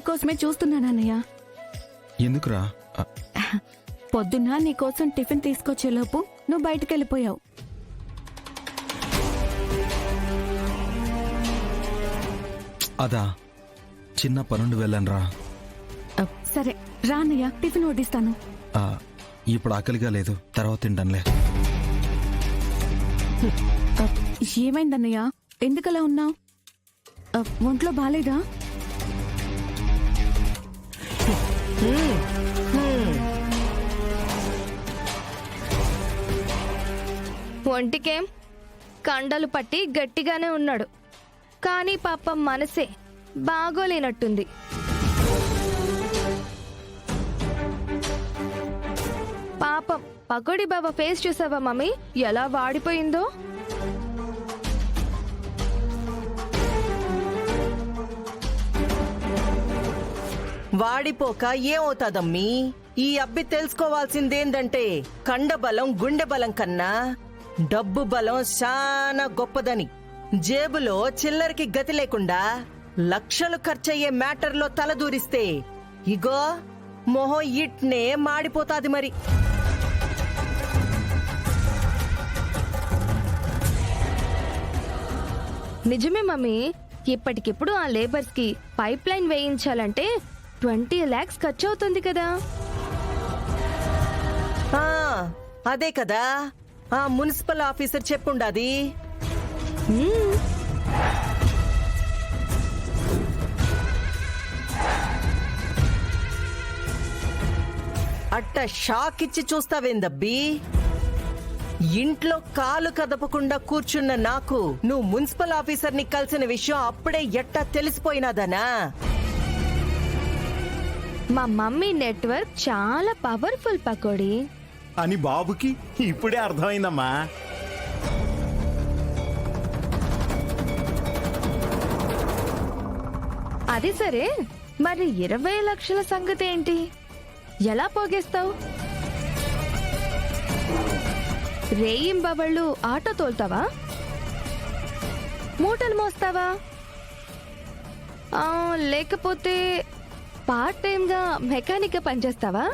నీకోసమే చూస్తున్నానన్నయ్య. ఎందుకురా? పొద్దున్న నీకోసం టిఫిన్ తీసుకొచ్చేలోపు నువ్వు బయటకెళ్ళిపోయావు. అదా, చిన్న పనుండి వెళ్ళానురా. సరే రా అన్నయ్య, టిఫిన్ వడ్డిస్తాను. ఇప్పుడు ఆకలిగా లేదు, తర్వాత తింటానులే. ఏమైందన్నయ్య, ఎందుకలా ఉన్నావు? ఒంట్లో బాలేదా? ఒంటికేం కండలు పట్టి గట్టిగానే ఉన్నాడు, కానీ పాపం మనసే బాగోలేనట్టుంది. పాపం పకోడీ బాబా ఫేస్ చూసావా మమ్మీ, ఎలా వాడిపోయిందో. వాడిపోక ఏమవుతాదమ్మీ? ఈ అబ్బి తెలుసుకోవాల్సిందేందంటే కండబలం గుండె బలం కన్నా డబ్బు బలం చాలా గొప్పదని. జేబులో చిల్లరికి గతి లేకుండా లక్షలు ఖర్చయ్యే మ్యాటర్లో తలదూరిస్తే ఇగో మొహం ఇట్నే మాడిపోతాది మరి. నిజమే మమ్మీ, ఇప్పటికిప్పుడు ఆ లేబర్స్ కి పైప్ లైన్ వేయించాలంటే 20 lakhs ఖర్చు అవుతుంది కదా. అదే కదా ఆ మున్సిపల్ ఆఫీసర్ చెప్పుండాది. అట్ట షాక్ ఇచ్చి చూస్తావేందబ్బి? ఇంట్లో కాలు కదపకుండా కూర్చున్న నాకు నువ్వు మున్సిపల్ ఆఫీసర్ని కలిసిన విషయం అప్పుడే ఎట్టా తెలిసిపోయినాదనా? మా మమ్మీ నెట్వర్క్ చాలా పవర్ఫుల్ పకోడీ అని బాబుకి ఇప్పుడే అర్థమైందమ్మా. అది సరే, మరి 20 లక్షల సంగతి ఏంటి? ఎలా పోగేస్తావు? రేయింబవళ్ళు ఆటో తోల్తావా? మూటలు మోస్తావా? లేకపోతే పార్ట్ టైం గా మెకానిక్ గా పనిచేస్తావా?